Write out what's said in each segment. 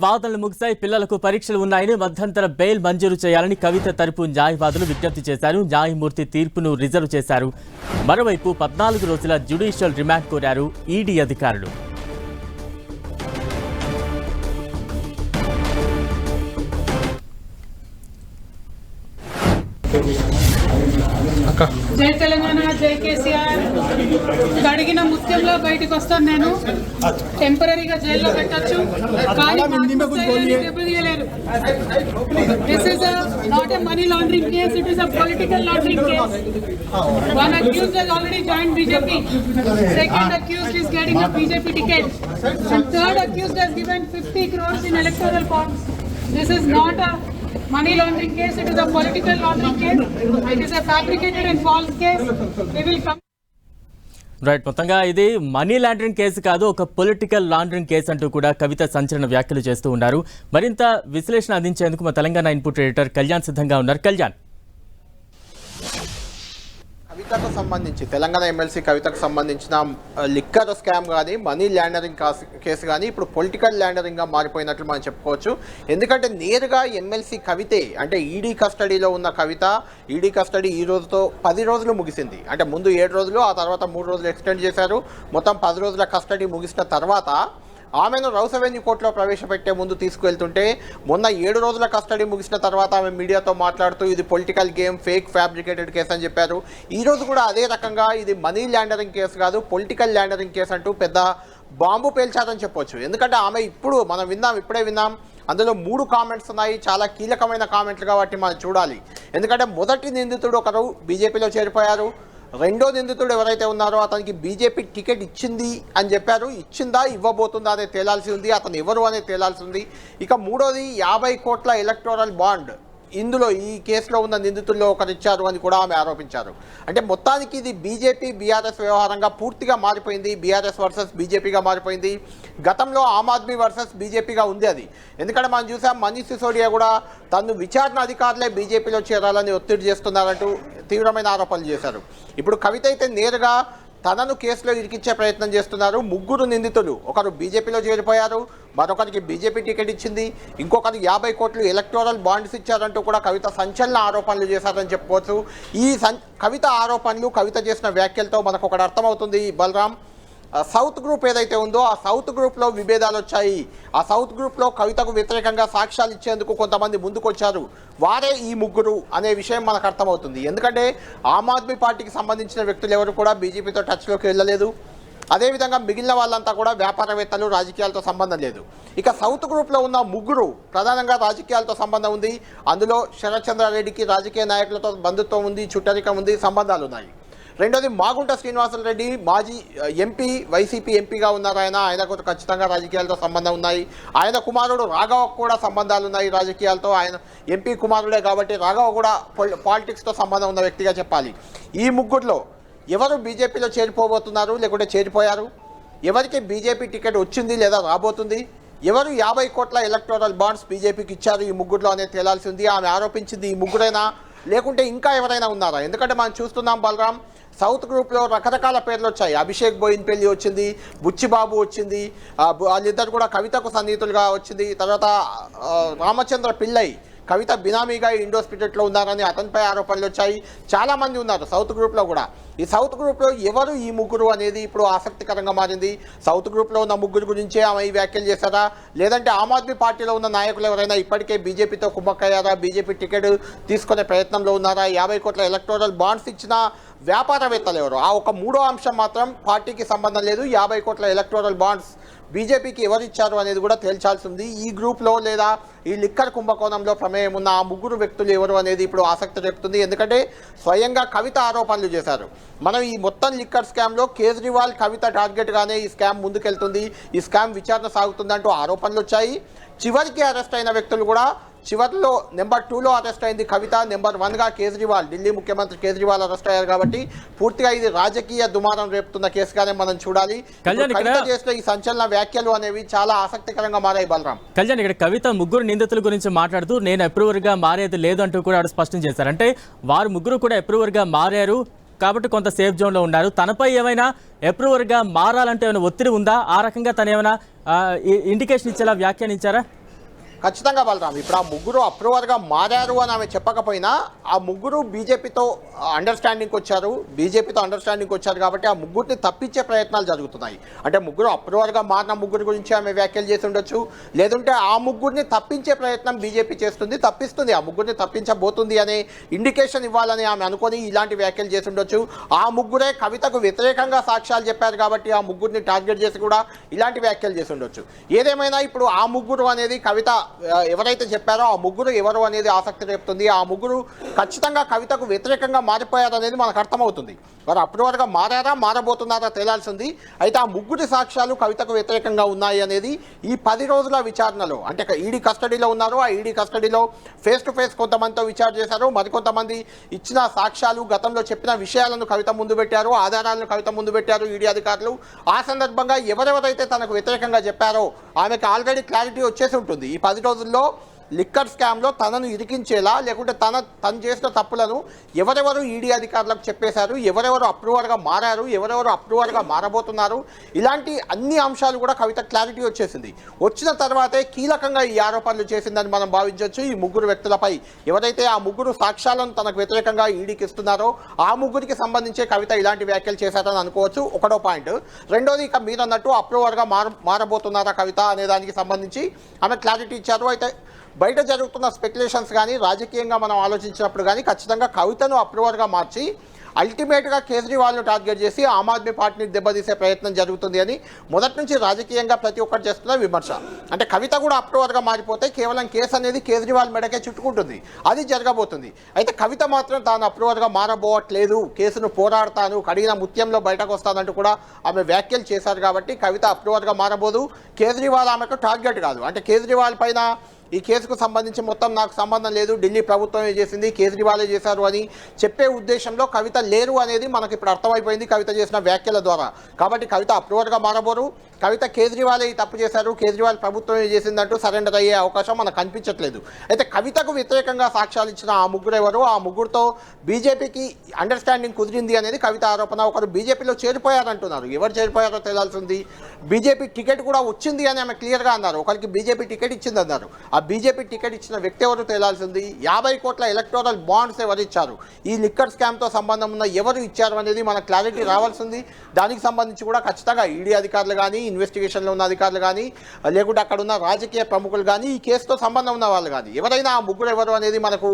వాదనలు ముగిశాయి. పిల్లలకు పరీక్షలు ఉన్నాయని మధ్యంతర బెయిల్ మంజూరు చేయాలని కవిత తరపు న్యాయవాదులు విజ్ఞప్తి చేశారు. న్యాయమూర్తి తీర్పును రిజర్వ్ చేశారు. మరోవైపు 14 రోజుల జ్యుడిషియల్ రిమాండ్ కోరారు ఈడీ అధికారులు. జై తెలంగాణ, జై కేసీఆర్. అడిగిన ముత్యంలో బయటకు వస్తాను. నేను టెంపరీగా జైల్లో పెట్టచ్చు, కానీ దెబ్బతీయలేరు. This is not a money laundering case, it is a political laundering case. One accused has already joined BJP. Second accused is getting a BJP ticket. And third accused has given 50 crores in electoral bonds. This is not a money laundering case, it is a political laundering case. It is a fabricated and false case. We will come. Right, మొత్తంగా ఇది money laundering case కాదు, ఒక political laundering case అంటూ కూడా కవిత సంచలన వ్యాఖ్యలు చేస్తూ ఉన్నారు. మరింత విశ్లేషణ అందించేందుకు మా తెలంగాణ ఇన్పుట్ ఎడిటర్ కళ్యాణ్ సిద్ధంగా ఉన్నారు. కళ్యాణ్, కవితకు సంబంధించి తెలంగాణ ఎమ్మెల్సీ కవితకు సంబంధించిన లిక్కర్ స్కామ్ కానీ మనీ ల్యాండరింగ్ కేసు కానీ ఇప్పుడు పొలిటికల్ ల్యాండరింగ్గా మారిపోయినట్లు మనం చెప్పుకోవచ్చు. ఎందుకంటే నేరుగా ఎమ్మెల్సీ కవితే, అంటే ఈడీ కస్టడీలో ఉన్న కవిత, ఈడీ కస్టడీ ఈ రోజుతో 10 రోజులు ముగిసింది. అంటే ముందు 7 రోజులు, ఆ తర్వాత 3 రోజులు ఎక్స్టెండ్ చేశారు. మొత్తం 10 రోజుల కస్టడీ ముగిసిన తర్వాత ఆమెను రౌస్ అవెన్యూ కోర్టులో ప్రవేశపెట్టే ముందు తీసుకువెళ్తుంటే మొన్న 7 రోజుల కస్టడీ ముగిసిన తర్వాత ఆమె మీడియాతో మాట్లాడుతూ ఇది political game, fake fabricated case అని చెప్పారు. ఈరోజు కూడా అదే రకంగా ఇది మనీ ల్యాండరింగ్ కేసు కాదు, పొలిటికల్ ల్యాండరింగ్ కేసు అంటూ పెద్ద బాంబు పేల్చారని చెప్పొచ్చు. ఎందుకంటే ఆమె ఇప్పుడే విన్నాం అందులో 3 కామెంట్స్ ఉన్నాయి, చాలా కీలకమైన కామెంట్లు కాబట్టి మనం చూడాలి. ఎందుకంటే మొదటి నిందితుడు ఒకరు బీజేపీలో చేరిపోయారు, రెండో నిందితుడు ఎవరైతే ఉన్నారో అతనికి బీజేపీ టికెట్ ఇచ్చింది అని చెప్పారు. ఇచ్చిందా ఇవ్వబోతుందా అనేది తేలాల్సి ఉంది, అతను ఎవరు అనేది తేలాల్సి ఉంది. ఇక మూడోది 50 కోట్ల ఎలక్టోరల్ బాండ్ ఇందులో ఈ కేసులో ఉన్న నిందితుల్లో ఒకరు ఇచ్చారు అని కూడా ఆమె ఆరోపించారు. అంటే మొత్తానికి ఇది బీజేపీ బీఆర్ఎస్ వ్యవహారంగా పూర్తిగా మారిపోయింది. బీఆర్ఎస్ వర్సెస్ బీజేపీగా మారిపోయింది. గతంలో ఆమ్ ఆద్మీ వర్సెస్ బీజేపీగా ఉంది అది. ఎందుకంటే మనం చూసాం మనీష్ సిసోడియా కూడా తను విచారణ అధికారులే బీజేపీలో చేరాలని ఒత్తిడి చేస్తున్నారంటూ తీవ్రమైన ఆరోపణలు చేశారు. ఇప్పుడు కవిత అయితే నేరుగా తనను కేసులో ఇరికించే ప్రయత్నం చేస్తున్నారు. 3 నిందితులు, ఒకరు బీజేపీలో చేరిపోయారు, మరొకరికి బీజేపీ టికెట్ ఇచ్చింది, ఇంకొకరికి 50 కోట్లు ఎలక్టోరల్ బాండ్స్ ఇచ్చారంటూ కూడా కవిత సంచలన ఆరోపణలు చేశారని చెప్పుకోవచ్చు. ఈ కవిత ఆరోపణలు, కవిత చేసిన వ్యాఖ్యలతో మనకు ఒకటి అర్థమవుతుంది. బలరాం, సౌత్ గ్రూప్ ఏదైతే ఉందో ఆ సౌత్ గ్రూప్లో విభేదాలు వచ్చాయి. ఆ సౌత్ గ్రూప్లో కవితకు వ్యతిరేకంగా సాక్ష్యాలు ఇచ్చేందుకు కొంతమంది ముందుకొచ్చారు. వారే ఈ 3 అనే విషయం మనకు అర్థమవుతుంది. ఎందుకంటే ఆమ్ ఆద్మీ పార్టీకి సంబంధించిన వ్యక్తులు ఎవరు కూడా బీజేపీతో టచ్లోకి వెళ్ళలేదు. అదేవిధంగా మిగిలిన వాళ్ళంతా కూడా వ్యాపారవేత్తలు, రాజకీయాలతో సంబంధం లేదు. ఇక సౌత్ గ్రూప్లో ఉన్న 3 ప్రధానంగా రాజకీయాలతో సంబంధం ఉంది. అందులో శరత్ చంద్రారెడ్డికి రాజకీయ నాయకులతో బంధుత్వం ఉంది, చుట్టరికం ఉంది, సంబంధాలు ఉన్నాయి. రెండోది మాగుంట శ్రీనివాసరెడ్డి, మాజీ ఎంపీ, వైసీపీ ఎంపీగా ఉన్నారు. ఆయనకు ఖచ్చితంగా రాజకీయాలతో సంబంధం ఉన్నాయి. ఆయన కుమారుడు రాఘవకు కూడా సంబంధాలు ఉన్నాయి రాజకీయాలతో. ఆయన ఎంపీ కుమారుడే కాబట్టి రాఘవ కూడా పాలిటిక్స్తో సంబంధం ఉన్న వ్యక్తిగా చెప్పాలి. ఈ 3లో ఎవరు బీజేపీలో చేరిపోబోతున్నారు లేకుంటే చేరిపోయారు, ఎవరికి బీజేపీ టికెట్ వచ్చింది లేదా రాబోతుంది, ఎవరు 50 కోట్ల ఎలక్టోరల్ బాండ్స్ బీజేపీకి ఇచ్చారు ఈ 3లో అనేది తేలాల్సి ఉంది. ఆమె ఆరోపించింది ఈ 3రేనా లేకుంటే ఇంకా ఎవరైనా ఉన్నారా? ఎందుకంటే మనం చూస్తున్నాం బలరాం, సౌత్ గ్రూప్లో రకరకాల పేర్లు వచ్చాయి. అభిషేక్ బోయిన్పల్లి వచ్చింది, బుచ్చిబాబు వచ్చింది, వాళ్ళిద్దరు కూడా కవితకు సన్నిహితులుగా వచ్చింది. తర్వాత రామచంద్ర పిల్లై కవిత బినామీగా ఇండోస్పిటెట్లో ఉన్నారని అతనిపై ఆరోపణలు వచ్చాయి. చాలామంది ఉన్నారు సౌత్ గ్రూప్లో కూడా. ఈ సౌత్ గ్రూప్లో ఎవరు ఈ 3 అనేది ఇప్పుడు ఆసక్తికరంగా మారింది. సౌత్ గ్రూప్లో ఉన్న 3 గురించే ఆమె ఈ వ్యాఖ్యలు చేశారా, లేదంటే ఆమ్ ఆద్మీ పార్టీలో ఉన్న నాయకులు ఎవరైనా ఇప్పటికే బీజేపీతో కుమ్మక్కయ్యారా, బీజేపీ టికెట్ తీసుకునే ప్రయత్నంలో ఉన్నారా, 50 కోట్ల ఎలక్టోరల్ బాండ్స్ ఇచ్చిన వ్యాపారవేత్తలు ఎవరు, ఆ ఒక 3వ అంశం మాత్రం పార్టీకి సంబంధం లేదు. 50 కోట్ల ఎలక్టోరల్ బాండ్స్ బీజేపీకి ఎవరు ఇచ్చారు అనేది కూడా తేల్చాల్సి ఉంది. ఈ గ్రూప్లో లేదా ఈ లిక్కర్ కుంభకోణంలో ప్రమేయం ఉన్న ఆ 3 వ్యక్తులు ఎవరు అనేది ఇప్పుడు ఆసక్తి రేపుతుంది. ఎందుకంటే స్వయంగా కవిత ఆరోపణలు చేశారు. మనం ఈ మొత్తం లిక్కర్ స్కామ్లో కేజ్రీవాల్ కవిత టార్గెట్గానే ఈ స్కామ్ ముందుకెళ్తుంది, ఈ స్కామ్ విచారణ సాగుతుందంటూ ఆరోపణలు వచ్చాయి. చివరికి అరెస్ట్ అయిన వ్యక్తులు కూడా చివరిలో నెంబర్ 2లో అరెస్ట్ అయింది కవిత, నెంబర్ 1గా కేజ్రీవాల్, ఢిల్లీ ముఖ్యమంత్రి కేజ్రీవాల్ అరెస్ట్ అయ్యారు. కాబట్టి పూర్తిగా ఇది రాజకీయ దుమారం రేపుతున్న కేసుగానే మనం చూడాలి. కవిత చేసిన ఈ సంచలన వ్యాఖ్యలు అనేవి చాలా ఆసక్తికరంగా మారాయి. బలరాం, కళ్యాణ్, ఇక్కడ కవిత 3 నిందితుల గురించి మాట్లాడుతూ నేను అప్రూవర్గా మారేది లేదు అంటూ కూడా ఆవిడ స్పష్టం చేశారు. అంటే వారు 3 కూడా అప్రూవర్గా మారారు కాబట్టి కొంత సేఫ్ జోన్లో ఉన్నారు. తనపై ఏమైనా అప్రూవర్గా మారాలంటే ఏమైనా ఒత్తిడి ఉందా? ఆ రకంగా తను ఏమైనా ఇండికేషన్ ఇచ్చేలా వ్యాఖ్యానించారా? ఖచ్చితంగా బలరాం ఇప్పుడు ఆ ముగ్గురు అప్రూవర్గా మారారు అని ఆమె చెప్పకపోయినా ఆ ముగ్గురు బీజేపీతో అండర్స్టాండింగ్కి వచ్చారు కాబట్టి ఆ ముగ్గురిని తప్పించే ప్రయత్నాలు జరుగుతున్నాయి. అంటే ముగ్గురు అప్రూవర్గా మారిన ముగ్గురు గురించి ఆమె వ్యాఖ్యలు చేసి ఉండొచ్చు, లేదంటే ఆ ముగ్గురిని తప్పించే ప్రయత్నం బీజేపీ తప్పిస్తుంది, ఆ ముగ్గురిని తప్పించబోతుంది అనే ఇండికేషన్ ఇవ్వాలని ఆమె అనుకొని ఇలాంటి వ్యాఖ్యలు చేసి ఉండొచ్చు. ఆ ముగ్గురే కవితకు వ్యతిరేకంగా సాక్ష్యాలు చెప్పారు కాబట్టి ఆ ముగ్గురిని టార్గెట్ చేసి కూడా ఇలాంటి వ్యాఖ్యలు చేసి ఉండొచ్చు. ఏదేమైనా ఇప్పుడు ఆ ముగ్గురు అనేది కవిత ఎవరైతే చెప్పారో ఆ ముగ్గురు ఎవరు అనేది ఆసక్తి రేపుతుంది. ఆ ముగ్గురు ఖచ్చితంగా కవితకు వ్యతిరేకంగా మారిపోయారు అనేది మనకు అర్థమవుతుంది. వారు అప్రూవర్గా మారబోతున్నారా తేలాల్సింది. అయితే ఆ ముగ్గురి సాక్ష్యాలు కవితకు వ్యతిరేకంగా ఉన్నాయి అనేది ఈ 10 రోజుల విచారణలో, అంటే ఈడీ కస్టడీలో ఉన్నారు, ఆ ఈడీ కస్టడీలో ఫేస్ టు ఫేస్ కొంతమందితో విచారణ చేశారు, మరికొంతమంది ఇచ్చిన సాక్ష్యాలు గతంలో చెప్పిన విషయాలను కవిత ముందు పెట్టారు, ఆధారాలను కవిత ముందు పెట్టారు ఈడీ అధికారులు. ఆ సందర్భంగా ఎవరెవరైతే తనకు వ్యతిరేకంగా చెప్పారో ఆమెకు ఆల్రెడీ క్లారిటీ వచ్చేసి ఉంటుంది. ఈ 10 రోజుల్లో లిక్కర్ స్కామ్లో తనను ఇరికించేలా, లేకుంటే తను చేసిన తప్పులను ఎవరెవరు ఈడీ అధికారులకు చెప్పేశారు, ఎవరెవరు అప్రూవర్గా మారారు, ఎవరెవరు అప్రూవర్గా మారబోతున్నారు, ఇలాంటి అన్ని అంశాలు కూడా కవిత క్లారిటీ వచ్చేసింది. వచ్చిన తర్వాతే కీలకంగా ఈ ఆరోపణలు చేసిందని మనం భావించవచ్చు. ఈ ముగ్గురు వ్యక్తులపై ఎవరైతే ఆ ముగ్గురు సాక్ష్యాలను తనకు వ్యతిరేకంగా ఈడీకి ఇస్తున్నారో ఆ ముగ్గురికి సంబంధించే కవిత ఇలాంటి వ్యాఖ్యలు చేశారని అనుకోవచ్చు. ఒకటో పాయింట్. రెండోది, ఇక మీరు అన్నట్టు అప్రూవర్గా మారబోతున్నారా కవిత అనే దానికి సంబంధించి ఆమె క్లారిటీ ఇచ్చారు. అయితే బయట జరుగుతున్న స్పెక్యులేషన్స్ కానీ రాజకీయంగా మనం ఆలోచించినప్పుడు కానీ ఖచ్చితంగా కవితను అప్రూవర్గా మార్చి అల్టిమేట్గా కేజ్రీవాల్ను టార్గెట్ చేసి ఆమ్ ఆద్మీ పార్టీని దెబ్బతీసే ప్రయత్నం జరుగుతుంది అని మొదటి నుంచి రాజకీయంగా ప్రతి ఒక్కరు చేస్తున్న విమర్శ. అంటే కవిత కూడా అప్రూవర్గా మారిపోతే కేవలం కేసు అనేది కేజ్రీవాల్ మెడకే చుట్టుకుంటుంది, అది జరగబోతుంది. అయితే కవిత మాత్రం తాను అప్రూవర్గా మారబోవట్లేదు, కేసును పోరాడతాను, కడిగిన ముత్యంలో బయటకు వస్తానంటూ కూడా ఆమె వ్యాఖ్యలు చేశారు. కాబట్టి కవిత అప్రూవర్గా మారబోదు, కేజ్రీవాల్ ఆమెకు టార్గెట్ కాదు. అంటే కేజ్రీవాల్ పైన ఈ కేసుకు సంబంధించి మొత్తం నాకు సంబంధం లేదు, ఢిల్లీ ప్రభుత్వమే చేసింది, కేజ్రీవాలే చేశారు అని చెప్పే ఉద్దేశంలో కవిత లేరు అనేది మనకు ఇప్పుడు అర్థమైపోయింది కవిత చేసిన వ్యాఖ్యల ద్వారా. కాబట్టి కవిత అప్రూవర్గా మారబోరు, కవిత కేజ్రీవాలే ఈ తప్పు చేశారు, కేజ్రీవాల్ ప్రభుత్వమే చేసిందంటూ సరెండర్ అయ్యే అవకాశం మనకు కనిపించట్లేదు. అయితే కవితకు వ్యతిరేకంగా సాక్ష్యాలు ఇచ్చిన ఆ ముగ్గురు ఎవరు, ఆ ముగ్గురుతో బీజేపీకి అండర్స్టాండింగ్ కుదిరింది అనేది కవిత ఆరోపణ. ఒకరు బీజేపీలో చేరిపోయారంటున్నారు, ఎవరు చేరిపోయారో తేలాల్సింది. బీజేపీ టికెట్ కూడా వచ్చింది అని ఆమె క్లియర్గా అన్నారు, ఒకరికి బీజేపీ టికెట్ ఇచ్చింది అన్నారు. ఆ బీజేపీ టికెట్ ఇచ్చిన వ్యక్తి ఎవరు తేలాల్సింది. 50 కోట్ల ఎలక్టోరల్ బాండ్స్ ఎవరు ఇచ్చారు, ఈ లిక్కర్ స్కామ్తో సంబంధం ఉన్న ఎవరు ఇచ్చారు అనేది మనకు క్లారిటీ రావాల్సింది. దానికి సంబంధించి కూడా ఖచ్చితంగా ఈడీ అధికారులు కానీ, ఇన్వెస్టిగేషన్లో ఉన్న అధికారులు కానీ, లేకుంటే అక్కడ ఉన్న రాజకీయ ప్రముఖులు కానీ, ఈ కేసుతో సంబంధం ఉన్న వాళ్ళు కానీ ఎవరైనా ఆ ముగ్గురు ఎవరు అనేది మనకు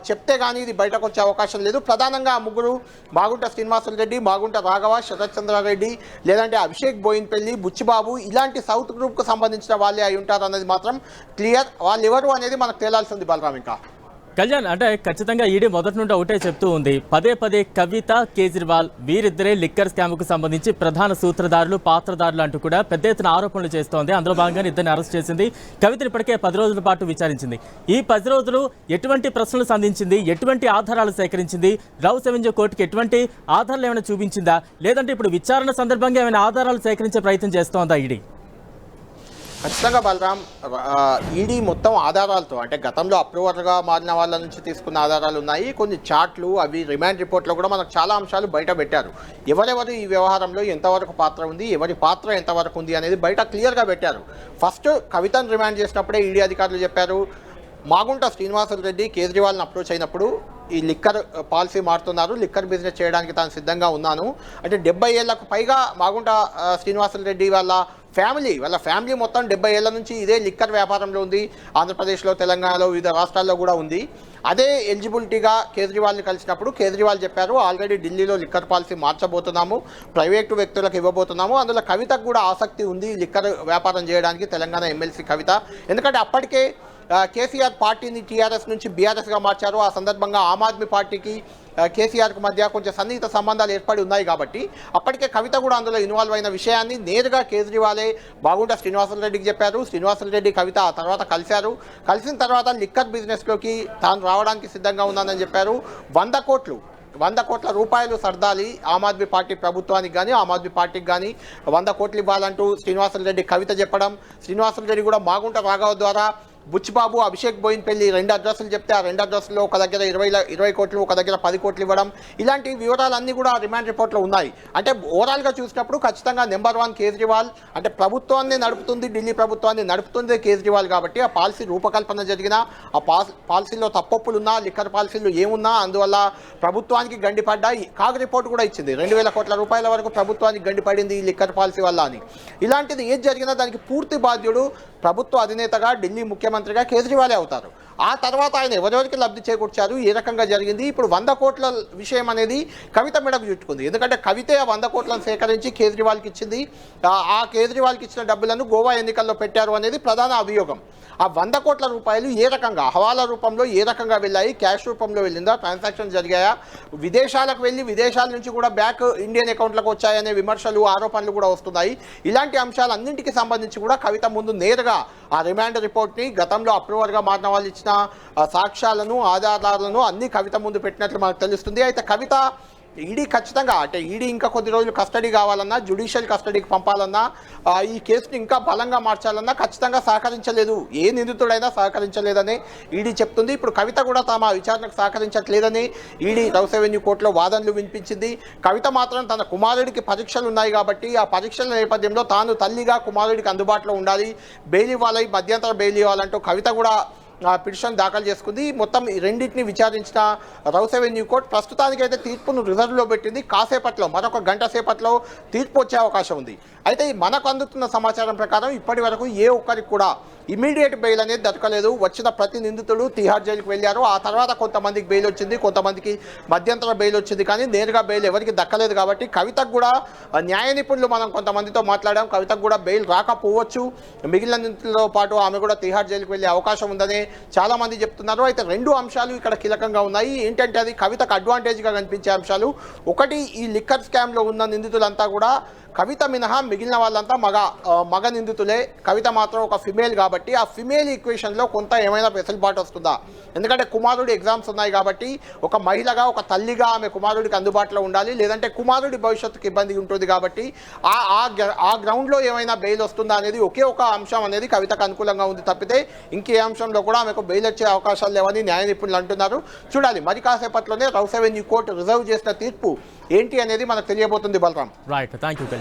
చెప్తే కానీ ఇది బయటకు వచ్చే అవకాశం లేదు. ప్రధానంగా ఆ ముగ్గురు మాగుంట శ్రీనివాసులు రెడ్డి, మాగుంట రాఘవ, శరత్ చంద్రారెడ్డి, లేదంటే అభిషేక్ బోయిన్పల్లి, బుచ్చిబాబు, ఇలాంటి సౌత్ గ్రూప్కు సంబంధించిన వాళ్ళే అయి ఉంటారు అన్నది మాత్రం క్లియర్. వాళ్ళు ఎవరు అనేది మనకు తేలాల్సింది బలరాం. ఇంకా కళ్యాణ్, అంటే ఖచ్చితంగా ఈడీ మొదటి నుండి ఒకటే చెప్తూ ఉంది, పదే కవిత, కేజ్రీవాల్ వీరిద్దరే లిక్కర్ స్కామ్కు సంబంధించి ప్రధాన సూత్రధారులు, పాత్రధారులు అంటూ కూడా పెద్ద ఎత్తున ఆరోపణలు చేస్తోంది. అందులో భాగంగా ఇద్దరిని అరెస్ట్ చేసింది. కవితను ఇప్పటికే 10 రోజుల పాటు విచారించింది. ఈ 10 రోజులు ఎటువంటి ప్రశ్నలు సంధించింది, ఎటువంటి ఆధారాలు సేకరించింది, రౌస్ అవెన్యూ కోర్టుకి ఎటువంటి ఆధారాలు ఏమైనా చూపించిందా, లేదంటే ఇప్పుడు విచారణ సందర్భంగా ఏమైనా ఆధారాలు సేకరించే ప్రయత్నం చేస్తోందా ఈడీ? ఖచ్చితంగా బలరాం, ఈడీ మొత్తం ఆధారాలతో, అంటే గతంలో అప్రూవర్గా మారిన వాళ్ళ నుంచి తీసుకున్న ఆధారాలు ఉన్నాయి, కొన్ని చాట్లు, అవి రిమాండ్ రిపోర్ట్లో కూడా మనకు చాలా అంశాలు బయట పెట్టారు. ఎవరెవరు ఈ వ్యవహారంలో ఎంతవరకు పాత్ర ఉంది, ఎవరి పాత్ర ఎంతవరకు ఉంది అనేది బయట క్లియర్గా పెట్టారు. ఫస్ట్ కవితను రిమాండ్ చేసినప్పుడే ఈడీ అధికారులు చెప్పారు, మాగుంట శ్రీనివాసులు రెడ్డి కేజ్రీవాల్ని అప్రోచ్ అయినప్పుడు ఈ లిక్కర్ పాలసీ మారుతున్నారు, లిక్కర్ బిజినెస్ చేయడానికి తాను సిద్ధంగా ఉన్నాను అంటే 70 ఏళ్లకు పైగా మాగుంట శ్రీనివాసులు రెడ్డి వాళ్ళ ఫ్యామిలీ మొత్తం 70 ఏళ్ల నుంచి ఇదే లిక్కర్ వ్యాపారంలో ఉంది. ఆంధ్రప్రదేశ్లో, తెలంగాణలో, వివిధ రాష్ట్రాల్లో కూడా ఉంది. అదే ఎలిజిబిలిటీగా కేజ్రీవాల్ని కలిసినప్పుడు కేజ్రీవాల్ చెప్పారు, ఆల్రెడీ ఢిల్లీలో లిక్కర్ పాలసీ మార్చబోతున్నాము, ప్రైవేటు వ్యక్తులకు ఇవ్వబోతున్నాము, అందులో కవితకు కూడా ఆసక్తి ఉంది లిక్కర్ వ్యాపారం చేయడానికి, తెలంగాణ ఎమ్మెల్సీ కవిత. ఎందుకంటే అప్పటికే కేసీఆర్ పార్టీని టీఆర్ఎస్ నుంచి బీఆర్ఎస్గా మార్చారు. ఆ సందర్భంగా ఆమ్ ఆద్మీ పార్టీకి కేసీఆర్కు మధ్య కొంచెం సన్నిహిత సంబంధాలు ఏర్పడి ఉన్నాయి కాబట్టి అప్పటికే కవిత కూడా అందులో ఇన్వాల్వ్ అయిన విషయాన్ని నేరుగా కేజ్రీవాలే బాగుంట శ్రీనివాసులు రెడ్డికి చెప్పారు. శ్రీనివాసులు రెడ్డి కవిత ఆ తర్వాత కలిసిన తర్వాత లిక్కర్ బిజినెస్లోకి తాను రావడానికి సిద్ధంగా ఉన్నానని చెప్పారు. 100 కోట్ల రూపాయలు సర్దాలి ఆమ్ ఆద్మీ పార్టీ ప్రభుత్వానికి కానీ, ఆమ్ ఆద్మీ పార్టీకి కానీ 100 కోట్లు ఇవ్వాలంటూ శ్రీనివాసులు రెడ్డి కవిత చెప్పడం, శ్రీనివాసులు రెడ్డి కూడా మాగుంట రాఘవ ద్వారా బుచ్చిబాబు, అభిషేక్ బోయిన్పల్లి 2 అడ్రస్లు చెప్తే ఆ 2 అడ్రస్లో ఒక దగ్గర 20 కోట్లు, ఒక దగ్గర 10 కోట్లు ఇవ్వడం, ఇలాంటి వివరాలన్నీ కూడా రిమాండ్ రిపోర్ట్లో ఉన్నాయి. అంటే ఓవరాల్గా చూసినప్పుడు ఖచ్చితంగా నెంబర్ 1 కేజ్రీవాల్, అంటే ప్రభుత్వాన్ని నడుపుతుంది, ఢిల్లీ ప్రభుత్వాన్ని నడుపుతుంది కేజ్రీవాల్ కాబట్టి ఆ పాలసీ రూపకల్పన జరిగిన ఆ పాలసీలో తప్పొప్పులున్నా, లిక్కర్ పాలసీలు ఏమున్నా అందువల్ల ప్రభుత్వానికి గండిపడ్డాయి. కాగ్ రిపోర్ట్ కూడా ఇచ్చింది 2000 కోట్ల రూపాయల వరకు ప్రభుత్వానికి గండిపడింది ఈ లిక్కర్ పాలసీ వల్ల అని. ఇలాంటిది ఏది జరిగినా దానికి పూర్తి బాధ్యుడు ప్రభుత్వ అధినేతగా, ఢిల్లీ ముఖ్యమంత్రిగా కేజ్రీవాలే అవుతారు. ఆ తర్వాత ఆయన ఎవరెవరికి లబ్ధి చేకూర్చారు, ఏ రకంగా జరిగింది, ఇప్పుడు 100 కోట్ల విషయం అనేది కవిత మెడకు చుట్టుకుంది. ఎందుకంటే కవితే ఆ 100 కోట్లను సేకరించి కేజ్రీవాల్కి ఇచ్చింది. ఆ కేజ్రీవాల్కి ఇచ్చిన డబ్బులను గోవా ఎన్నికల్లో పెట్టారు అనేది ప్రధాన అభియోగం. ఆ 100 కోట్ల రూపాయలు ఏ రకంగా హవాలా రూపంలో ఏ రకంగా వెళ్ళాయి, క్యాష్ రూపంలో వెళ్ళిందా, ట్రాన్సాక్షన్ జరిగాయా, విదేశాలకు వెళ్ళి విదేశాల నుంచి కూడా బ్యాక్ ఇండియన్ అకౌంట్లకు వచ్చాయనే విమర్శలు, ఆరోపణలు కూడా వస్తున్నాయి. ఇలాంటి అంశాలన్నింటికి సంబంధించి కూడా కవిత ముందు నేరుగా ఆ రిమాండ్ రిపోర్ట్ని, గతంలో అప్రూవర్గా మారిన వాళ్ళు ఇచ్చిన సాక్ష్యాలను, ఆధారాలను అన్ని కవిత ముందు పెట్టినట్లు మనకు తెలుస్తుంది. అయితే కవిత ఈడీ ఖచ్చితంగా, అంటే ఈడీ ఇంకా కొద్ది రోజులు కస్టడీ కావాలన్నా, జ్యుడిషియల్ కస్టడీకి పంపాలన్నా, ఈ కేసుని ఇంకా బలంగా మార్చాలన్నా ఖచ్చితంగా సహకరించలేదు, ఏ నిందితుడైనా సహకరించలేదని ఈడీ చెప్తుంది. ఇప్పుడు కవిత కూడా తమ విచారణకు సహకరించట్లేదని ఈడీ రౌస్ అవెన్యూ కోర్టులో వాదనలు వినిపించింది. కవిత మాత్రం తన కుమారుడికి పరీక్షలు ఉన్నాయి కాబట్టి ఆ పరీక్షల నేపథ్యంలో తాను తల్లిగా కుమారుడికి అందుబాటులో ఉండాలి, బెయిల్ ఇవ్వాలి, మధ్యంతర బెయిల్ ఇవ్వాలంటూ కవిత కూడా పిటిషన్ దాఖలు చేసుకుంది. మొత్తం ఈ రెండింటిని విచారించిన రౌస్ అవెన్యూ కోర్టు ప్రస్తుతానికైతే తీర్పును రిజర్వ్లో పెట్టింది. కాసేపట్లో, మరొక గంట సేపట్లో తీర్పు వచ్చే అవకాశం ఉంది. అయితే మనకు అందుతున్న సమాచారం ప్రకారం ఇప్పటి వరకు ఏ ఒక్కరికి కూడా ఇమీడియట్ బెయిల్ అనేది దొరకలేదు. వచ్చిన ప్రతి నిందితుడు తిహార్ జైలుకు వెళ్ళారు. ఆ తర్వాత కొంతమందికి బెయిల్ వచ్చింది, కొంతమందికి మధ్యంతర బెయిల్ వచ్చింది, కానీ నేరుగా బెయిల్ ఎవరికి దక్కలేదు. కాబట్టి కవితకు కూడా న్యాయ నిపుణులు మనం కొంతమందితో మాట్లాడాం, కవితకు కూడా బెయిల్ రాకపోవచ్చు. మిగిలిన నిందితులతో పాటు ఆమె కూడా తిహార్ జైలుకు వెళ్ళే అవకాశం ఉందని చాలామంది చెప్తున్నారు. అయితే 2 అంశాలు ఇక్కడ కీలకంగా ఉన్నాయి. ఏంటంటే అది కవితకు అడ్వాంటేజ్గా కనిపించే అంశాలు. ఒకటి, ఈ లిక్కర్ స్కామ్లో ఉన్న నిందితులంతా కూడా కవిత మినహా మిగిలిన వాళ్ళంతా మగ నిందితులే. కవిత మాత్రం ఒక ఫిమేల్ కాబట్టి ఆ ఫిమేల్ ఈక్వేషన్లో కొంత ఏమైనా వెసులుబాటు వస్తుందా? ఎందుకంటే కుమారుడి ఎగ్జామ్స్ ఉన్నాయి కాబట్టి ఒక మహిళగా, ఒక తల్లిగా ఆమె కుమారుడికి అందుబాటులో ఉండాలి, లేదంటే కుమారుడి భవిష్యత్తుకు ఇబ్బంది ఉంటుంది. కాబట్టి ఆ గ్రౌండ్లో ఏమైనా బెయిల్ వస్తుందా అనేది ఒకే ఒక అంశం అనేది కవితకు అనుకూలంగా ఉంది తప్పితే ఇంకే అంశంలో కూడా ఆమెకు బెయిల్ వచ్చే అవకాశాలు లేవని న్యాయ నిపుణులు అంటున్నారు. చూడాలి, మరి కాసేపట్లోనే రౌస్ అవెన్యూ కోర్టు రిజర్వ్ చేసిన తీర్పు ఏంటి అనేది మనకు తెలియబోతుంది. Balaram. Right, thank you Kalyan.